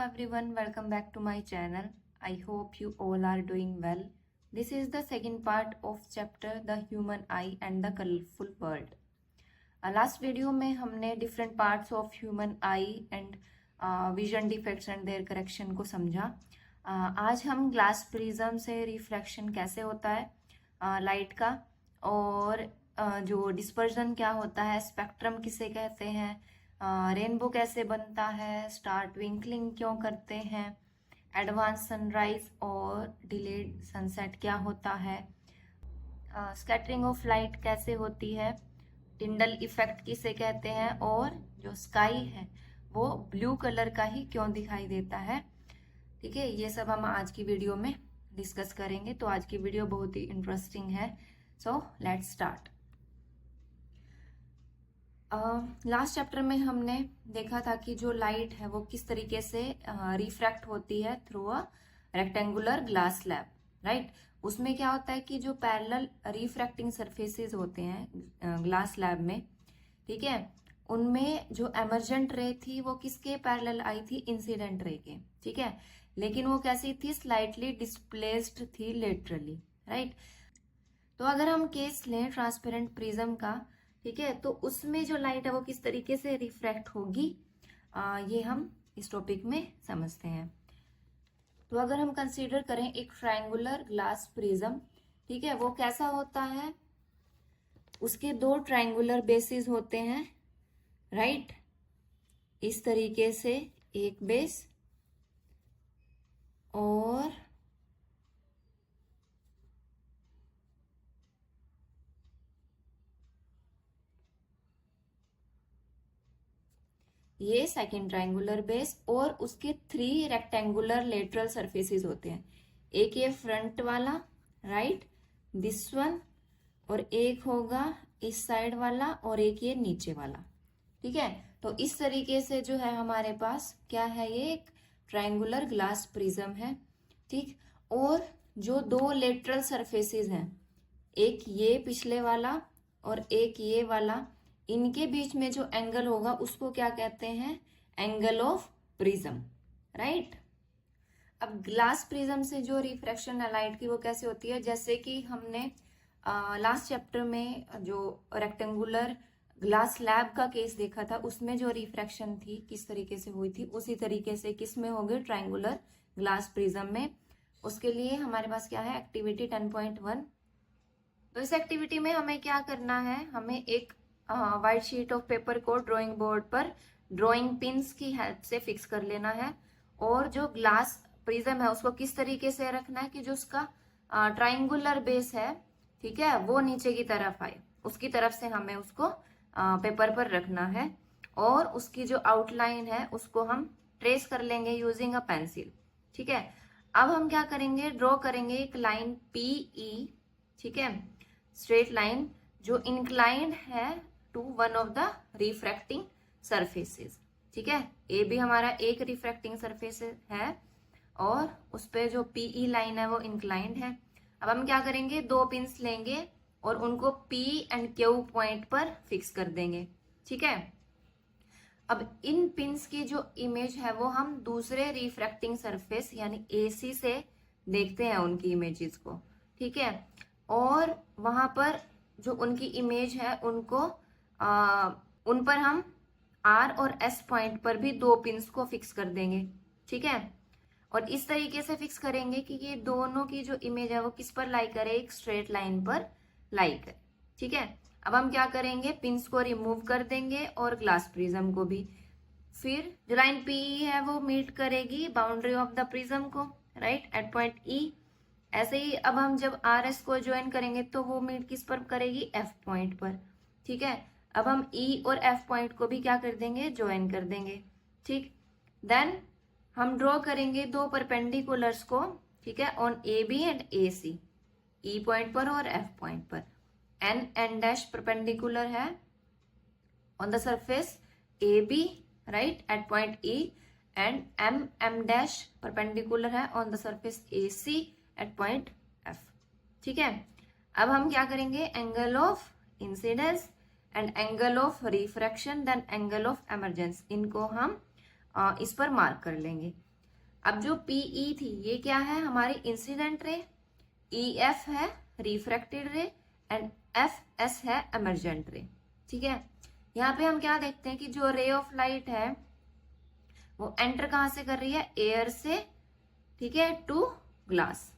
everyone, welcome back to my channel. I hope you all are doing well. This is the second part of chapter The Human Eye and the Colorful World. Last video में हमने different parts of human eye and vision defects and their correction को समझा. आज हम glass prism से reflection कैसे होता है लाइट का, और जो डिस्पर्जन क्या होता है, स्पेक्ट्रम किसे कहते हैं, रेनबो कैसे बनता है, स्टार ट्विंकलिंग क्यों करते हैं, एडवांस सनराइज और डिलेड सनसेट क्या होता है, स्कैटरिंग ऑफ लाइट कैसे होती है, टिंडल इफेक्ट किसे कहते हैं, और जो स्काई है वो ब्लू कलर का ही क्यों दिखाई देता है. ठीक है, ये सब हम आज की वीडियो में डिस्कस करेंगे. तो आज की वीडियो बहुत ही इंटरेस्टिंग है. So let's start. Last chapter में हमने देखा था कि जो लाइट है वो किस तरीके से रिफ्रैक्ट होती है through a rectangular glass slab, right. उसमें क्या होता है कि जो पैरेलल रिफ्रैक्टिंग सरफेसेस होते हैं ग्लास स्लैब में, ठीक है, उनमें जो एमर्जेंट रे थी वो किसके पैरेलल आई थी, इंसिडेंट रे के. ठीक है, लेकिन वो कैसी थी, स्लाइटली डिस्प्लेस्ड थी लेटरली, राइट. तो अगर हम केस लें ट्रांसपेरेंट प्रिज्म का, ठीक है, तो उसमें जो लाइट है वो किस तरीके से रिफ्रैक्ट होगी, ये हम इस टॉपिक में समझते हैं. तो अगर हम कंसीडर करें एक ट्रायंगुलर ग्लास प्रिज्म, ठीक है, वो कैसा होता है, उसके दो ट्रायंगुलर बेसिस होते हैं, राइट. इस तरीके से एक बेस और ये सेकेंड ट्रायंगुलर बेस, और उसके 3 रेक्टेंगुलर लेटरल सरफेसेस होते हैं. एक ये फ्रंट वाला, राइट, दिस वन, और एक होगा इस साइड वाला, और एक ये नीचे वाला. ठीक है, तो इस तरीके से जो है हमारे पास क्या है, ये एक ट्रायंगुलर ग्लास प्रिज्म है. ठीक, और जो दो लेटरल सरफेसेस हैं, एक ये पिछले वाला और एक ये वाला, इनके बीच में जो एंगल होगा उसको क्या कहते हैं, एंगल ऑफ प्रिज्म, राइट. अब ग्लास प्रिज्म से जो रिफ्रैक्शन है लाइट की वो कैसे होती है, जैसे कि हमने लास्ट चैप्टर में जो रेक्टेंगुलर ग्लास स्लैब का केस देखा था, उसमें जो रिफ्रैक्शन थी किस तरीके से हुई थी, उसी तरीके से किस में होगी, ट्रायंगुलर ग्लास प्रिज्म में. उसके लिए हमारे पास क्या है, एक्टिविटी 10.1. तो इस एक्टिविटी में हमें क्या करना है, हमें एक व्हाइट शीट ऑफ पेपर को ड्राइंग बोर्ड पर ड्राइंग पिन्स की हेल्प से फिक्स कर लेना है, और जो ग्लास प्रिज्म है उसको किस तरीके से रखना है कि जो उसका ट्रायंगुलर बेस है, ठीक है, वो नीचे की तरफ आए, उसकी तरफ से हमें उसको पेपर पर रखना है, और उसकी जो आउटलाइन है उसको हम ट्रेस कर लेंगे यूजिंग अ पेंसिल. ठीक है, अब हम क्या करेंगे, ड्रॉ करेंगे एक लाइन PE, ठीक है, स्ट्रेट लाइन जो इंक्लाइंड है to one of the refracting surfaces. ठीक है, ए भी हमारा एक रिफ्रैक्टिंग सरफेस है, और उस पे जो PE लाइन है वो इंक्लाइंड है. अब हम क्या करेंगे, 2 पिन्स लेंगे और उनको P एंड Q पॉइंट पर फिक्स कर देंगे. ठीक है, अब इन पिन्स की जो इमेज है वो हम दूसरे रिफ्रैक्टिंग सरफेस यानी AC से देखते हैं उनकी इमेजेस को. ठीक है, और वहां पर जो उनकी इमेज है उनको उन पर हम R और S पॉइंट पर भी 2 पिन्स को फिक्स कर देंगे. ठीक है, और इस तरीके से फिक्स करेंगे कि ये दोनों की जो इमेज है वो किस पर लाई करे, एक स्ट्रेट लाइन पर लाई करे. ठीक है, अब हम क्या करेंगे, पिन्स को रिमूव कर देंगे और ग्लास प्रिज्म को भी. फिर जो लाइन PE है वो मीट करेगी बाउंड्री ऑफ द प्रिज्म को, राइट, एट पॉइंट E. ऐसे ही अब हम जब RS को ज्वाइन करेंगे तो वो मीट किस पर करेगी, F पॉइंट पर. ठीक है, अब हम E और F पॉइंट को भी क्या कर देंगे, ज्वाइन कर देंगे. ठीक, देन हम ड्रॉ करेंगे 2 परपेंडिकुलर्स को, ठीक है, on AB and AC, E point पर और F पॉइंट पर. N डैश परपेंडिकुलर है on the surface AB, right, at point E, and M dash perpendicular है on the surface AC at point F. ठीक है, अब हम क्या करेंगे, angle of incidence and angle of refraction then angle of emergence, इनको हम इस पर मार्क कर लेंगे. अब जो PE थी ये क्या है, हमारी इंसिडेंट रे, EF है रिफ्रैक्टेड रे, एंड FS है एमर्जेंट रे। ठीक है, यहाँ पे हम क्या देखते हैं कि जो रे ऑफ लाइट है वो एंटर कहाँ से कर रही है, एयर से, ठीक है, टू ग्लास,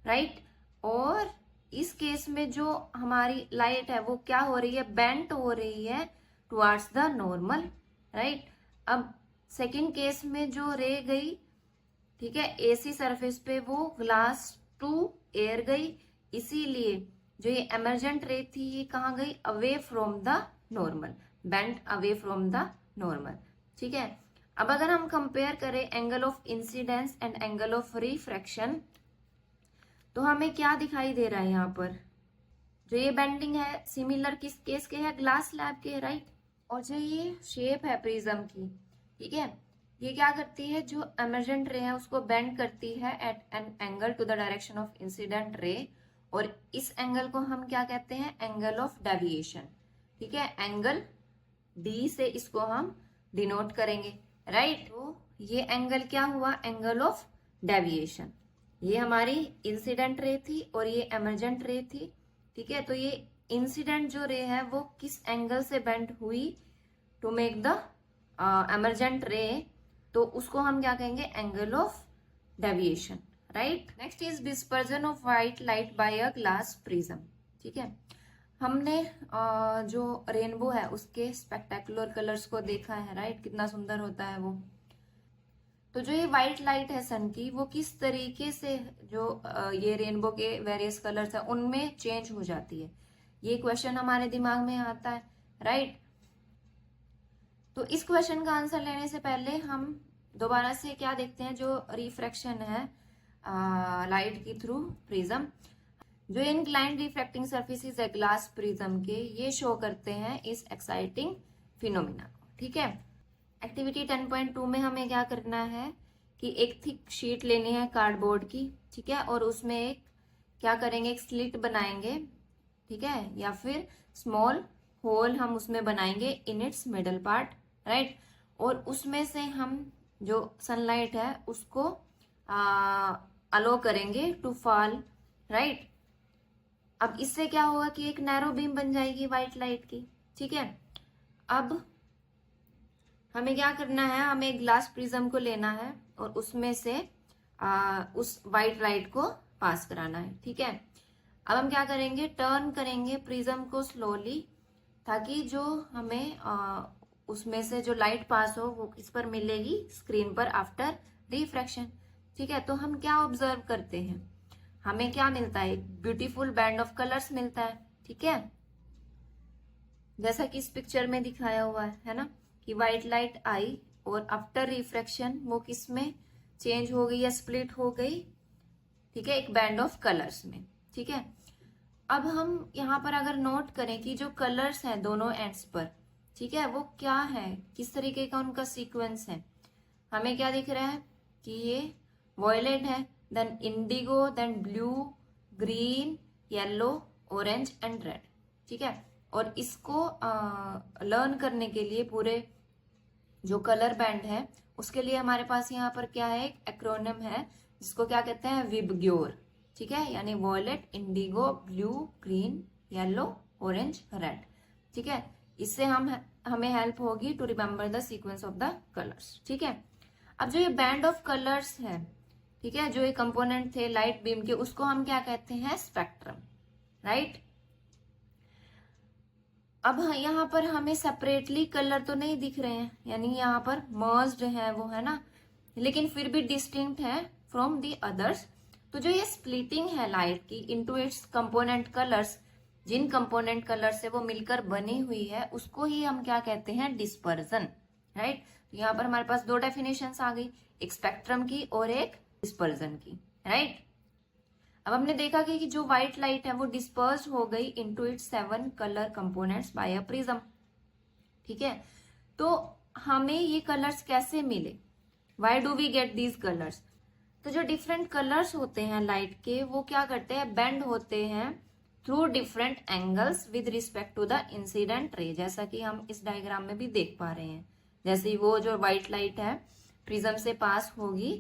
राइट। और इस केस में जो हमारी लाइट है वो क्या हो रही है, बेंट हो रही है टुवर्ड्स द नॉर्मल, राइट। अब सेकंड केस में जो रे गई, ठीक है, AC सरफेस पे, वो ग्लास टू एयर गई, इसीलिए जो ये एमर्जेंट रे थी ये कहाँ गई, away from the normal, bent away from the normal. ठीक है, अब अगर हम कंपेयर करें angle of incidence and angle of refraction, तो हमें क्या दिखाई दे रहा है यहाँ पर, जो ये बेंडिंग है सिमिलर किस केस के है, ग्लास स्लैब के, राइट। और जो ये शेप है प्रिज्म की, ठीक है, ये क्या करती है, जो एमर्जेंट रे है उसको बेंड करती है at an angle to the direction of incident ray, और इस एंगल को हम क्या कहते हैं, एंगल ऑफ डेविएशन। ठीक है, एंगल D से इसको हम डिनोट करेंगे, राइट। तो ये एंगल क्या हुआ, एंगल ऑफ डेविएशन। ये हमारी इंसिडेंट रे थी और ये एमर्जेंट रे थी। ठीक है, तो ये इंसिडेंट जो रे है वो किस एंगल से बेंड हुई टू मेक द एमर्जेंट रे, तो उसको हम क्या कहेंगे, angle of deviation, right. Next is dispersion of white light by a glass prism. ठीक है, हमने जो रेनबो है उसके स्पेक्टेकुलर कलर्स को देखा है, राइट, कितना सुंदर होता है वो। तो जो ये व्हाइट लाइट है सन की, वो किस तरीके से जो ये रेनबो के वेरियस कलर्स है उनमें चेंज हो जाती है, ये क्वेश्चन हमारे दिमाग में आता है, राइट। तो इस क्वेश्चन का आंसर लेने से पहले हम दोबारा से क्या देखते हैं, जो रिफ्रैक्शन है लाइट की थ्रू प्रिज्म, जो इनक्लाइंड रिफ्रैक्टिंग सरफेसेस है ग्लास प्रिज्म के, ये शो करते हैं इस एक्साइटिंग फिनोमिना को। ठीक है, एक्टिविटी 10.2 में हमें क्या करना है कि एक थिक शीट लेनी है कार्डबोर्ड की, ठीक है, और उसमें एक क्या करेंगे, एक स्लिट बनाएंगे, ठीक है, या फिर स्मॉल होल हम उसमें बनाएंगे in its middle part, right. और उसमें से हम जो सनलाइट है उसको अलो करेंगे टू फॉल, राइट। अब इससे क्या होगा कि एक नैरो बीम बन जाएगी व्हाइट लाइट की। ठीक है, अब हमें क्या करना है, हमें एक ग्लास प्रिज्म को लेना है और उसमें से उस व्हाइट लाइट को पास कराना है। ठीक है, अब हम क्या करेंगे, टर्न करेंगे प्रिज्म को स्लोली, ताकि जो हमें उसमें से जो लाइट पास हो वो किस पर मिलेगी, स्क्रीन पर आफ्टर रिफ्रैक्शन। ठीक है, तो हम क्या ऑब्जर्व करते हैं, हमें क्या मिलता है, ब्यूटीफुल बैंड ऑफ कलर्स मिलता है। ठीक है, जैसा कि इस पिक्चर में दिखाया हुआ है ना, कि व्हाइट लाइट आई और आफ्टर रिफ्रैक्शन वो किस में चेंज हो गई या स्प्लिट हो गई, ठीक है, एक बैंड ऑफ कलर्स में। ठीक है, अब हम यहाँ पर अगर नोट करें कि जो कलर्स हैं दोनों एंड्स पर, ठीक है, वो क्या है, किस तरीके का उनका सीक्वेंस है, हमें क्या दिख रहा है कि ये वॉयलेट है, then indigo, then blue, green, yellow, orange and red. ठीक है, और इसको लर्न करने के लिए पूरे जो कलर बैंड है उसके लिए हमारे पास यहाँ पर क्या है, एक एक्रोनिम है जिसको क्या कहते हैं, विबग्योर। ठीक है, यानी violet, indigo, blue, green, yellow, orange, red. ठीक है, इससे हमें हेल्प होगी to remember the sequence of the colours. ठीक है, अब जो ये बैंड ऑफ कलर्स है, ठीक है, जो ये कंपोनेंट थे लाइट बीम के, उसको हम क्या कहते हैं, स्पेक्ट्रम, राइट। अब यहाँ पर हमें सेपरेटली कलर तो नहीं दिख रहे हैं, यानी यहाँ पर मर्ज्ड है वो, है ना, लेकिन फिर भी डिस्टिंक्ट है फ्रॉम दी अदर्स। तो जो ये स्प्लिटिंग है लाइट की इनटू इट्स कंपोनेंट कलर्स, जिन कंपोनेंट कलर से वो मिलकर बनी हुई है, उसको ही हम क्या कहते हैं, डिस्पर्जन, राइट। तो यहाँ पर हमारे पास दो डेफिनेशंस आ गई, एक स्पेक्ट्रम की और एक डिस्पर्जन की, राइट। अब हमने देखा कि जो व्हाइट लाइट है वो डिस्पर्स हो गई into its 7 colour components by a prism. ठीक है, तो हमें ये कलर्स कैसे मिले, why do we get these colours. तो जो डिफरेंट कलर्स होते हैं लाइट के, वो क्या करते हैं, बेंड होते हैं through different angles with respect to the incident ray, जैसा कि हम इस डायग्राम में भी देख पा रहे हैं। जैसे वो जो व्हाइट लाइट है प्रिज्म से पास होगी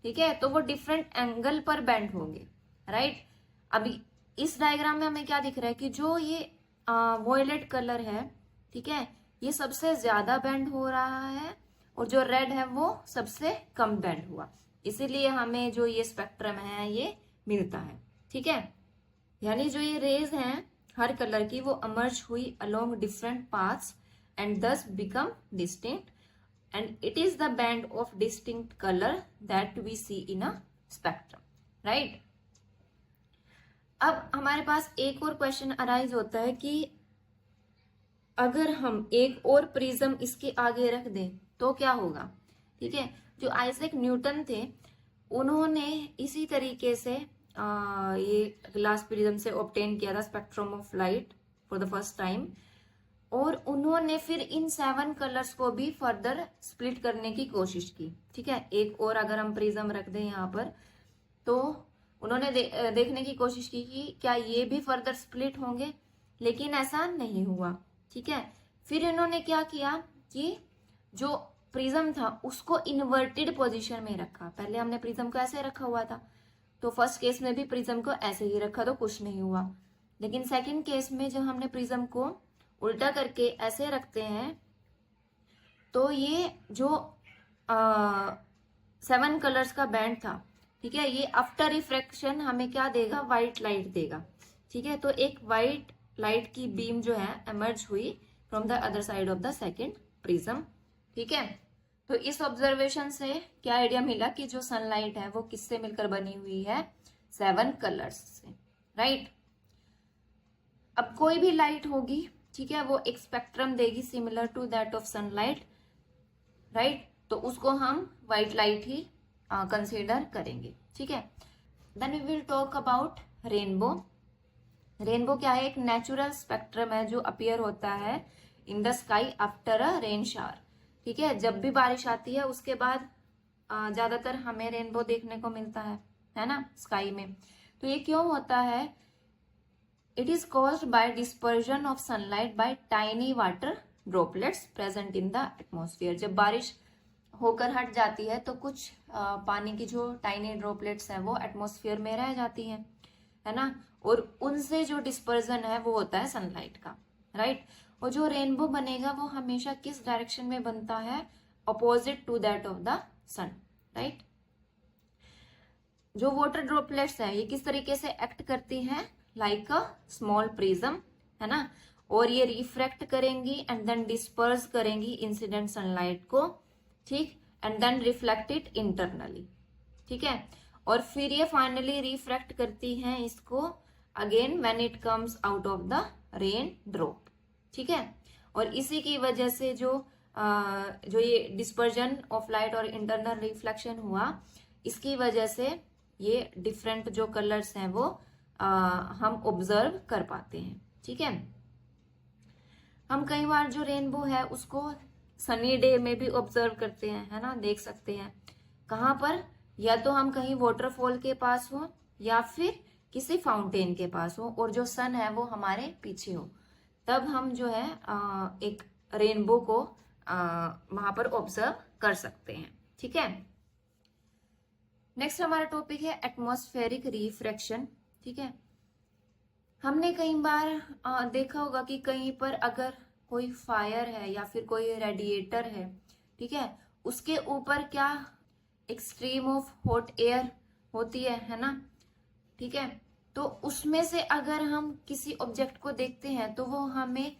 ठीक है, तो वो डिफरेंट एंगल पर बेंड होंगे, राइट। अभी इस डायग्राम में हमें क्या दिख रहा है कि जो ये वॉयलेट कलर है, ठीक है, ये सबसे ज्यादा बेंड हो रहा है और जो रेड है वो सबसे कम बेंड हुआ, इसीलिए हमें जो ये स्पेक्ट्रम है ये मिलता है, ठीक है। यानी जो ये रेज हैं हर कलर की वो अमर्ज हुई अलोंग डिफरेंट पाथ्स एंड दस become distinct and it is the band of distinct color that we see in a spectrum, right? अब हमारे पास एक और क्वेश्चन अराइज होता है कि अगर हम एक और प्रिज्म इसके आगे रख दें तो क्या होगा, ठीक है। जो आइजैक न्यूटन थे उन्होंने इसी तरीके से ये ग्लास प्रिज्म से ऑब्टेन किया था spectrum of light for the first time, और उन्होंने फिर इन 7 कलर्स को भी फर्दर स्प्लिट करने की कोशिश की, ठीक है। एक और अगर हम प्रिज्म रख दें यहाँ पर तो उन्होंने देखने की कोशिश की कि क्या ये भी फर्दर स्प्लिट होंगे, लेकिन ऐसा नहीं हुआ, ठीक है। फिर इन्होंने क्या किया कि जो प्रिज्म था उसको इन्वर्टेड पोजीशन में रखा। पहले हमने प्रिज्म को ऐसे रखा हुआ था, तो फर्स्ट केस में भी प्रिज्म को ऐसे ही रखा तो कुछ नहीं हुआ, लेकिन सेकेंड केस में जब हमने प्रिज्म को उल्टा करके ऐसे रखते हैं तो ये जो 7 कलर्स का बैंड था, ठीक है, ये आफ्टर रिफ्रैक्शन हमें क्या देगा, व्हाइट लाइट देगा, ठीक है। तो एक व्हाइट लाइट की बीम जो है एमर्ज हुई from the other side of the second prism, ठीक है। तो इस ऑब्जर्वेशन से क्या आइडिया मिला कि जो सनलाइट है वो किससे मिलकर बनी हुई है, 7 कलर्स से, राइट। अब कोई भी लाइट होगी, ठीक है, वो एक स्पेक्ट्रम देगी similar to that of sunlight, right, तो उसको हम व्हाइट लाइट ही कंसीडर करेंगे, ठीक है। Then we will talk about rainbow. Rainbow क्या है, एक नेचुरल स्पेक्ट्रम है जो अपीयर होता है in the sky after a rain shower, ठीक है। जब भी बारिश आती है उसके बाद ज्यादातर हमें रेनबो देखने को मिलता है ना, स्काई में। तो ये क्यों होता है, it is caused by dispersion of sunlight bye tiny water droplets present in the atmosphere. जब बारिश होकर हट जाती है तो कुछ पानी की जो टाइनी ड्रॉपलेट्स हैं वो एटमॉस्फेयर में रह जाती हैं, है ना, और उनसे जो डिस्पर्जन है वो होता है सनलाइट का, राइट। और जो रेनबो बनेगा वो हमेशा किस डायरेक्शन में बनता है, opposite to that of the sun, right. जो वाटर ड्रॉपलेट्स है ये किस तरीके से एक्ट करती हैं, लाइक अ स्मॉल प्रिज्म, है ना, और ये रिफ्रैक्ट करेंगी एंड देन डिस्पर्स करेंगी इंसिडेंट सनलाइट को, ठीक, and then reflect it internally, ठीक है। और फिर ये फाइनली रिफ्रैक्ट करती हैं इसको again when it comes out of the rain drop, ठीक है। और इसी की वजह से जो ये डिस्पर्जन ऑफ लाइट और इंटरनल रिफ्लेक्शन हुआ, इसकी वजह से ये डिफरेंट जो कलर्स हैं वो हम ऑब्जर्व कर पाते हैं, ठीक है। हम कई बार जो रेनबो है उसको सनी डे में भी ऑब्जर्व करते हैं, है ना, देख सकते हैं। कहाँ पर, या तो हम कहीं वाटरफॉल के पास हो या फिर किसी फाउंटेन के पास हो और जो सन है वो हमारे पीछे हो, तब हम जो है एक रेनबो को वहां पर ऑब्जर्व कर सकते हैं, ठीक है। नेक्स्ट हमारा टॉपिक है एटमॉस्फेरिक रिफ्रैक्शन, ठीक है। हमने कई बार देखा होगा कि कहीं पर अगर कोई फायर है या फिर कोई रेडिएटर है, ठीक है, उसके ऊपर क्या एक स्ट्रीम ऑफ हॉट एयर होती है ना, ठीक है। तो उसमें से अगर हम किसी ऑब्जेक्ट को देखते हैं तो वो हमें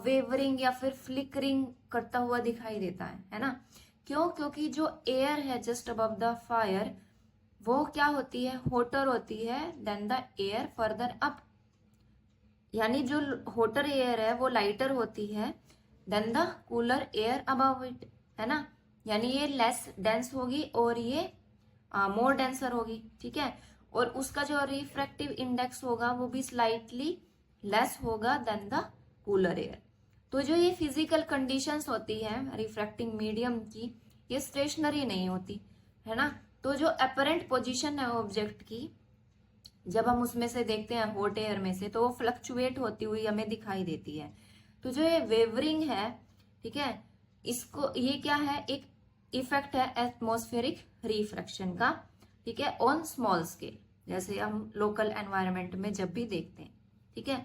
वेवरिंग या फिर फ्लिकरिंग करता हुआ दिखाई देता है ना। क्यों, क्योंकि जो एयर है जस्ट अबव द फायर वो क्या होती है, हॉटर होती है then the air further up, यानी जो हॉटर एयर है वो लाइटर होती है then the cooler air above it, है ना। यानी ये लेस डेंस होगी और ये मोर डेंसर होगी, ठीक है। और उसका जो रिफ्रैक्टिव इंडेक्स होगा वो भी स्लाइटली लेस होगा देन द कूलर एयर। तो जो ये फिजिकल कंडीशंस होती है रिफ्रैक्टिंग मीडियम की, ये स्टेशनरी नहीं होती, है ना। तो जो अपरेंट पोजीशन है ऑब्जेक्ट की, जब हम उसमें से देखते हैं हॉट एयर में से, तो वो फ्लक्चुएट होती हुई हमें दिखाई देती है। तो जो ये वेवरिंग है, ठीक है, इसको ये क्या है, एक इफेक्ट है एटमॉस्फेरिक रिफ्रैक्शन का, ठीक है, ऑन स्मॉल स्केल, जैसे हम लोकल एनवायरनमेंट में जब भी देखते हैं, ठीक है।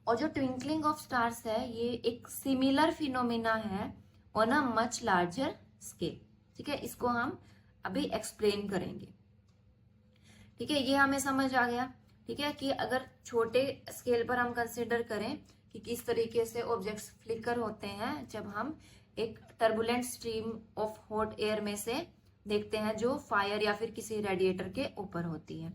और जो ट्विंकलिंग ऑफ स्टार्स है ये एक सिमिलर फिनोमिना है on a much larger scale, ठीक है। इसको हम अभी एक्सप्लेन करेंगे, ठीक है। ये हमें समझ आ गया, ठीक है, कि अगर छोटे स्केल पर हम कंसिडर करें कि किस तरीके से ऑब्जेक्ट्स फ्लिकर होते हैं जब हम एक turbulent stream of hot air में से देखते हैं जो फायर या फिर किसी रेडिएटर के ऊपर होती है।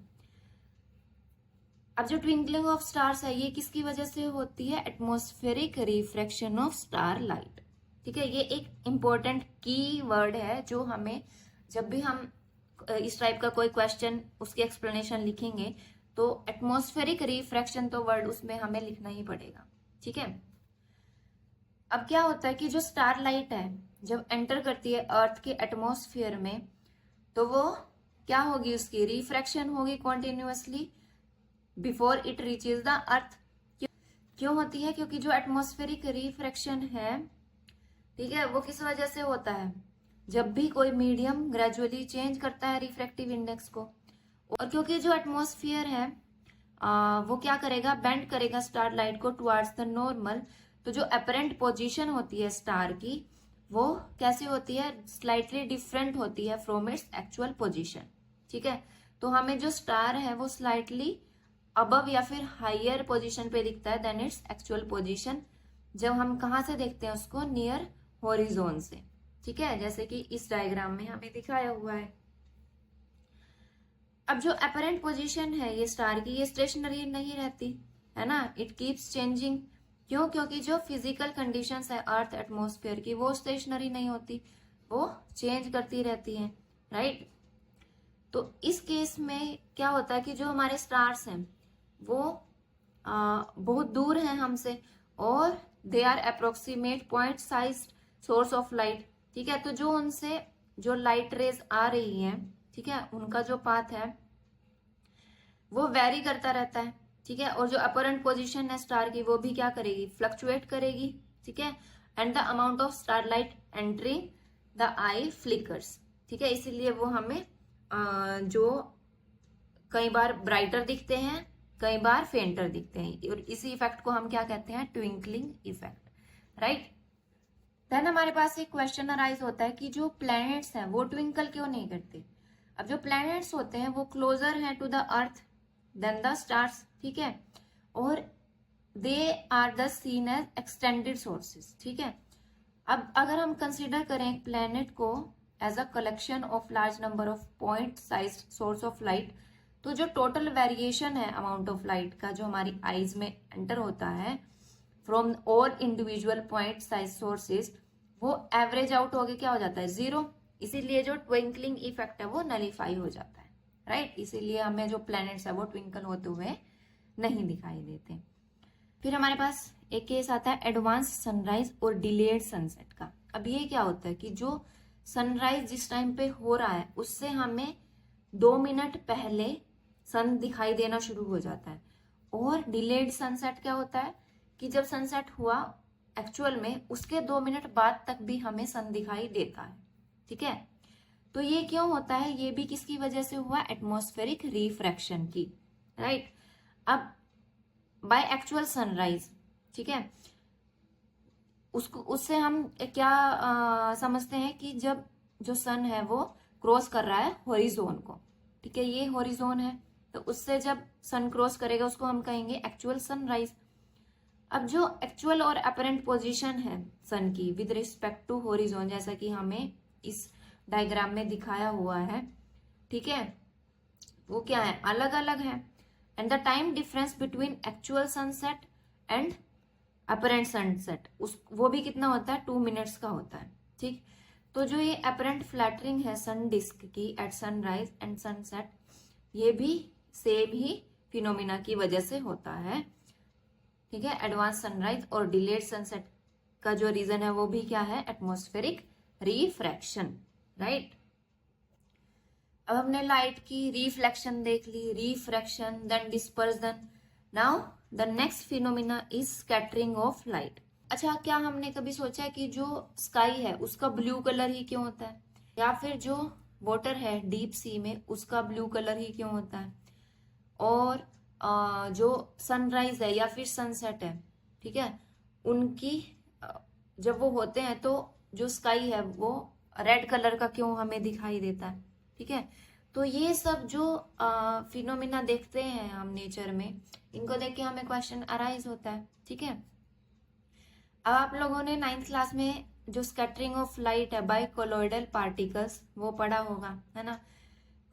अब जो ट्विंकलिंग ऑफ स्टार्स है ये किसकी वजह से होती है? Atmospheric refraction of star light, ठीक है। ये एक इंपॉर्टेंट की वर्ड है जो हमें जब भी हम इस टाइप का कोई क्वेश्चन उसकी एक्सप्लेनेशन लिखेंगे तो एटमॉस्फेरिक रिफ्रैक्शन तो वर्ड उसमें हमें लिखना ही पड़ेगा, ठीक है। अब क्या होता है कि जो स्टार लाइट है जब एंटर करती है अर्थ के एटमॉस्फेयर में तो वो क्या होगी? उसकी रिफ्रैक्शन होगी continuously before it reaches the earth. क्यों होती है? क्योंकि जो एटमॉस्फेरिक रिफ्रैक्शन है, ठीक है, वो किस वजह से होता है? जब भी कोई मीडियम ग्रेजुअली चेंज करता है रिफ्रैक्टिव इंडेक्स को, और क्योंकि जो एटमॉस्फेयर है वो क्या करेगा? बेंड करेगा स्टार लाइट को टुवर्ड्स द नॉर्मल। तो जो अपरेंट पोजीशन होती है स्टार की वो कैसी होती है? स्लाइटली डिफरेंट होती है फ्रॉम इट्स एक्चुअल पोजीशन, ठीक है। तो हमें जो स्टार है वो स्लाइटली अबव या फिर हायर पोजीशन पे दिखता है देन इट्स एक्चुअल पोजीशन जब हम कहाँ से देखते हैं उसको? नियर हॉरिजॉन से, ठीक है, जैसे कि इस डायग्राम में हमें दिखाया हुआ है। अब जो अपरेंट पोजीशन है ये स्टार की ये स्टेशनरी नहीं रहती है ना, इट कीप्स चेंजिंग। क्यों? क्योंकि जो फिजिकल कंडीशंस है अर्थ एटमॉस्फेयर की वो स्टेशनरी नहीं होती, वो चेंज करती रहती है, राइट। तो इस केस में क्या होता है कि जो हमारे स्टार्स हैं वो बहुत दूर हैं हमसे और they are approximate point size source of light, ठीक है। तो जो उनसे जो लाइट रेज आ रही है, ठीक है, उनका जो पाथ है वो वेरी करता रहता है, ठीक है। और जो अपरेंट पोजीशन है स्टार की वो भी क्या करेगी? फ्लक्चुएट करेगी, ठीक है। And the amount of star light entering the I flickers, ठीक है। इसीलिए वो हमें जो कई बार ब्राइटर दिखते हैं कई बार फेंटर दिखते हैं, और इसी इफेक्ट को हम क्या कहते हैं? Twinkling effect, right. देन हमारे पास एक क्वेश्चन अराइज होता है कि जो प्लैनेट्स हैं वो ट्विंकल क्यों नहीं करते? अब जो प्लैनेट्स होते हैं वो क्लोजर हैं to the earth than the stars, ठीक है, और they are the seen as extended sources, ठीक है। अब अगर हम कंसिडर करें एक प्लैनेट को as a collection of large number of point size source of light, तो जो टोटल वेरिएशन है अमाउंट ऑफ लाइट का जो हमारी आईज में एंटर होता है from all individual point size sources वो एवरेज आउट होके क्या हो जाता है? 0। इसीलिए जो ट्विंकलिंग इफेक्ट है वो नलीफाई हो जाता है, राइट। इसीलिए हमें जो प्लैनेट्स है वो ट्विंकल होते हुए नहीं दिखाई देते। फिर हमारे पास एक केस आता है एडवांस सनराइज और डिलेड सनसेट का। अब ये क्या होता है कि जो सनराइज जिस टाइम पे हो रहा है उससे हमें 2 मिनट पहले सन दिखाई देना शुरू हो जाता है, और डिलेड सनसेट क्या होता है कि जब सनसेट हुआ एक्चुअल में उसके 2 मिनट बाद तक भी हमें सन दिखाई देता है, ठीक है। तो ये क्यों होता है? ये भी किसकी वजह से हुआ? एटमॉस्फेरिक रिफ्रैक्शन की, राइट। अब बाय एक्चुअल सनराइज, ठीक है, उसको उससे हम क्या समझते हैं कि जब जो सन है वो क्रॉस कर रहा है हॉरिजॉन को, ठीक है, ये हॉरिजॉन है, तो उससे जब सन क्रॉस करेगा उसको हम कहेंगे एक्चुअल सनराइज। अब जो एक्चुअल और अपरेंट पोजीशन है सन की विद रिस्पेक्ट टू हॉरिजॉन, जैसा कि हमें इस डायग्राम में दिखाया हुआ है, ठीक है, वो क्या है? अलग अलग है। And the time difference between actual sunset and apparent sunset वो भी कितना होता है? 2 मिनट्स का होता है, ठीक। तो जो ये अपरेंट फ्लैटरिंग है सन डिस्क की एट सनराइज एंड सनसेट ये भी सेम ही फिनोमिना की वजह से होता है, ठीक है। एडवांस सनराइज और डिलेड सनसेट का जो रीजन है वो भी क्या है? Atmospheric refraction, right. अब हमने लाइट की रिफ्लेक्शन देख ली, refraction, then dispersion. Now the next phenomena is scattering of light. अच्छा, क्या हमने कभी सोचा है कि जो स्काई है उसका ब्लू कलर ही क्यों होता है, या फिर जो वाटर है डीप सी में उसका ब्लू कलर ही क्यों होता है, और जो सनराइज है या फिर सनसेट है, ठीक है, उनकी जब वो होते हैं तो जो स्काई है वो रेड कलर का क्यों हमें दिखाई देता है, ठीक है। तो ये सब जो फिनोमिना देखते हैं हम नेचर में, इनको देख के हमें क्वेश्चन अराइज होता है, ठीक है। अब आप लोगों ने 9th क्लास में जो स्कैटरिंग ऑफ लाइट है बाय कोलोइडल पार्टिकल्स वो पढ़ा होगा, है ना।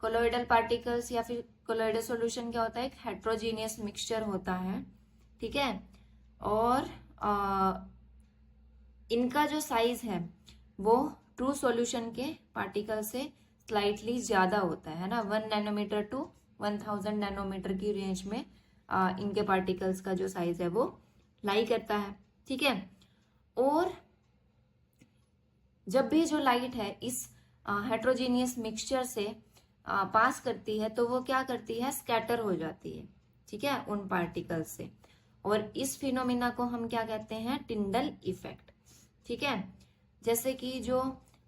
कोलोइडल पार्टिकल्स या फिर कोलोइडल सॉल्यूशन क्या होता है, एक हेट्रोजीनियस मिक्सचर होता है, ठीक है। और इनका जो साइज है वो ट्रू सॉल्यूशन के पार्टिकल से स्लाइटली ज्यादा होता है ना, 1 नैनोमीटर टू 1000 नैनोमीटर की रेंज में इनके पार्टिकल्स का जो साइज है वो लाई करता है, ठीक है। और जब भी जो लाइट है इस हेट्रोजीनियस मिक्सचर से पास करती है तो वो क्या करती है, स्कैटर हो जाती है, ठीक है, उन पार्टिकल्स से। और इस फिनोमिना को हम क्या कहते हैं, टिंडल इफेक्ट, ठीक है। जैसे कि जो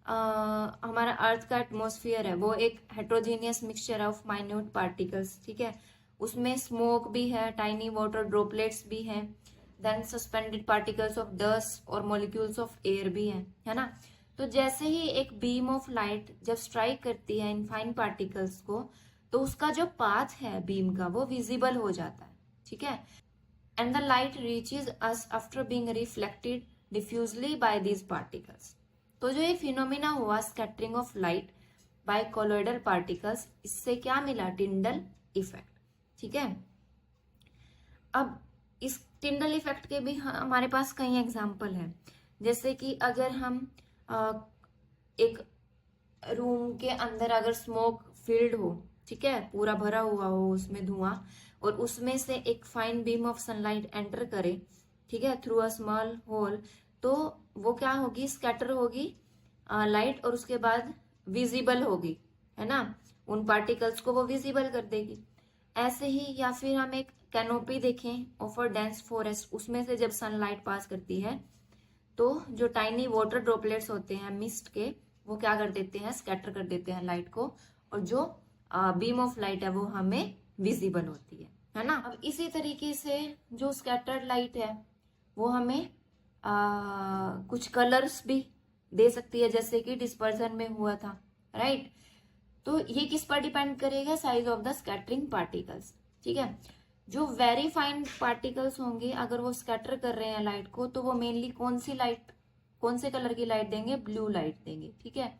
हमारा अर्थ का एटमॉस्फेयर है वो एक heterogeneous mixture of minute particles, ठीक है। उसमें स्मोक भी है, टाइनी वाटर ड्रॉपलेट्स भी हैं, then suspended particles of dust और मॉलिक्यूल्स ऑफ एयर भी हैं, है ना। तो जैसे ही एक बीम ऑफ लाइट जब स्ट्राइक करती है इन फाइन पार्टिकल्स को, तो उसका जो पाथ है बीम का वो विजिबल हो जाता है, ठीक है। And the light reaches us after being reflected diffusely by these particles. तो जो ये फिनोमिना हुआ scattering of light by colloidal particles, इससे क्या मिला, टिंडल इफेक्ट, ठीक है। अब इस टिंडल इफेक्ट के भी हमारे पास कई एग्जाम्पल हैं। जैसे कि अगर हम एक रूम के अंदर अगर स्मोक फील्ड हो, ठीक है, पूरा भरा हुआ हो उसमें धुआं, और उसमें से एक fine beam of sunlight enter करे, ठीक है, थ्रू अ स्मॉल होल, तो वो क्या होगी, स्कैटर होगी लाइट, और उसके बाद विजिबल होगी, है ना, उन पार्टिकल्स को वो विजिबल कर देगी। ऐसे ही, या फिर हम एक कैनोपी देखें ऑफ अ डेंस फॉरेस्ट, उसमें से जब सनलाइट पास करती है तो जो टाइनी वाटर ड्रॉपलेट्स होते हैं मिस्ट के, वो क्या कर देते हैं, स्कैटर कर देते हैं लाइट को, और जो बीम ऑफ लाइट है वो हमें विजिबल होती है ना। अब इसी तरीके से जो स्कैटर्ड लाइट है वो हमें कुछ कलर्स भी दे सकती है, जैसे कि डिस्पर्जन में हुआ था, राइट। तो ये किस पर डिपेंड करेगा, size of the scattering particles, ठीक है। जो वेरी फाइन पार्टिकल्स होंगे अगर वो स्कैटर कर रहे हैं लाइट को, तो वो मेनली कौन सी लाइट, कौन से कलर की लाइट देंगे, ब्लू लाइट देंगे, ठीक है।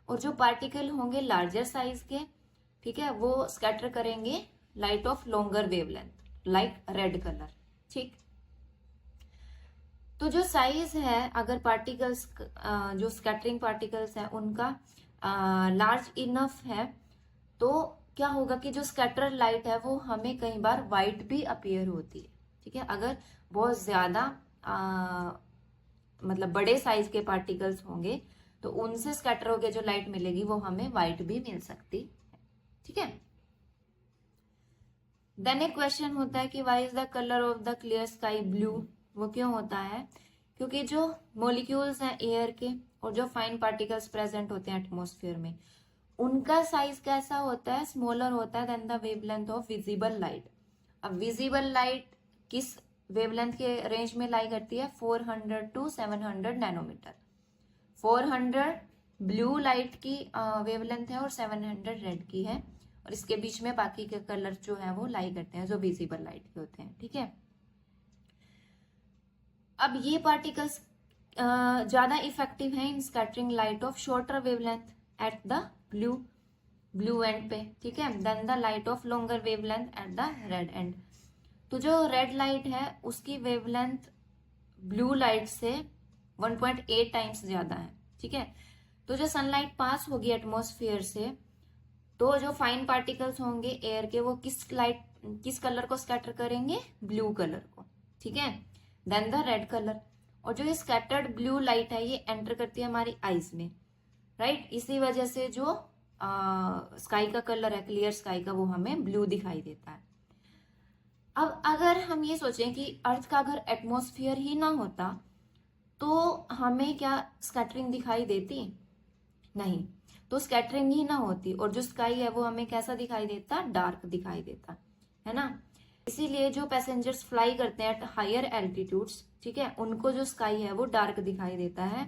और जो पार्टिकल होंगे लार्जर साइज के, ठीक है, वो स्कैटर करेंगे light of longer wavelength like red colour, ठीक। तो जो साइज है अगर पार्टिकल्स जो स्कैटरिंग पार्टिकल्स है उनका लार्ज इनफ है, तो क्या होगा कि जो स्कैटर लाइट है वो हमें कई बार व्हाइट भी अपीयर होती है, ठीक है। अगर बहुत ज्यादा मतलब बड़े साइज के पार्टिकल्स होंगे तो उनसे स्कैटर होकर जो लाइट मिलेगी वो हमें व्हाइट भी मिल सकती है, ठीक है। देन एक क्वेश्चन होता है कि why is the colour of the clear sky blue. वो क्यों होता है, क्योंकि जो मॉलिक्यूल्स हैं एयर के और जो फाइन पार्टिकल्स प्रेजेंट होते हैं एटमॉस्फेयर में, उनका साइज कैसा होता है, स्मॉलर होता है then the wavelength of visible light. अब विजिबल लाइट किस वेवलेंथ के रेंज में लाई करती है, 400 टू 700 नैनोमीटर। 400 ब्लू लाइट की वेवलेंथ है और 700 रेड की है, और इसके बीच में बाकी के कलर जो है वो लाई करते हैं जो विजिबल लाइट के होते हैं, ठीक है। अब ये पार्टिकल्स ज्यादा इफेक्टिव है in scattering light of shorter wavelength at the blue end पे, ठीक है, then the light of longer wavelength at the red end. तो जो रेड लाइट है उसकी वेवलेंथ ब्लू लाइट से 1.8 टाइम्स ज्यादा है, ठीक है। तो जो सनलाइट पास होगी एटमॉस्फेयर से, तो जो फाइन पार्टिकल्स होंगे एयर के वो किस कलर को स्कैटर करेंगे, ब्लू कलर को, ठीक है, देन द रेड कलर। और जो ये स्कैटर्ड ब्लू लाइट है ये एंटर करती है हमारी आईज में, राइट। इसी वजह से जो स्काई का कलर है, क्लियर स्काई का, वो हमें ब्लू दिखाई देता है। अब अगर हम ये सोचें कि अर्थ का अगर एटमॉस्फेयर ही ना होता तो हमें क्या स्कैटरिंग दिखाई देती? नहीं, तो स्कैटरिंग ही ना होती और जो स्काई है वो हमें कैसा दिखाई देता? डार्क दिखाई देता, है ना। इसीलिए जो पैसेंजर्स फ्लाई करते हैं एट हायर एल्टीट्यूड्स, ठीक है, उनको जो स्काई है वो डार्क दिखाई देता है।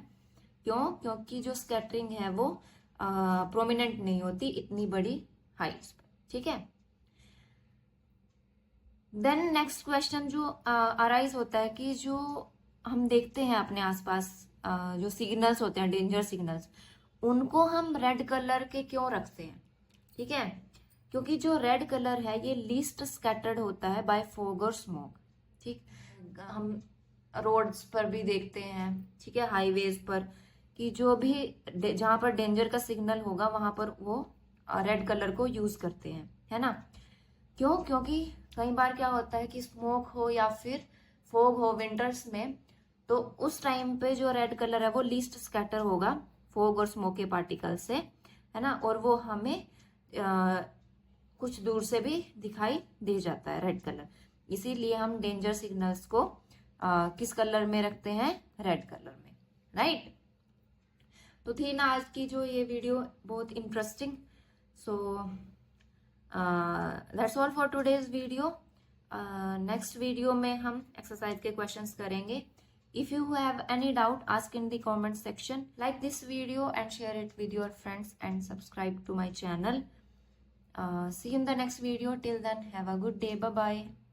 क्यों? क्योंकि जो स्कैटरिंग है वो प्रोमिनेंट नहीं होती इतनी बड़ी हाइट्स पर, ठीक है। देन नेक्स्ट क्वेश्चन जो अराइज होता है कि जो हम देखते हैं अपने आसपास जो सिग्नल्स होते हैं, डेंजर सिग्नल्स, उनको हम रेड कलर के क्यों रखते हैं? ठीक है, क्योंकि जो रेड कलर है ये लीस्ट स्कैटर्ड होता है बाय फॉग और स्मोक। ठीक, हम रोड्स पर भी देखते हैं, ठीक है, हाईवेज पर, कि जो भी जहां पर डेंजर का सिग्नल होगा वहां पर वो रेड कलर को यूज करते हैं, है ना। क्यों? क्योंकि कई बार क्या होता है कि स्मोक हो या फिर फॉग हो विंटर्स में, तो उस टाइम पे जो रेड कलर है वो लीस्ट स्कैटर होगा फॉग और स्मोक के पार्टिकल से, है ना, और वो हमें कुछ दूर से भी दिखाई दे जाता है रेड कलर। इसीलिए हम डेंजर सिग्नल्स को किस कलर में रखते हैं? रेड कलर में, राइट। तो थी ना आज की जो ये वीडियो बहुत interesting. So that's all for today's video. Next video में हम एक्सरसाइज के क्वेश्चंस करेंगे। If you have any doubt ask in the comment section, like this video and share it with your friends and subscribe to my channel. See you in the next video. Till then, have a good day. Bye bye.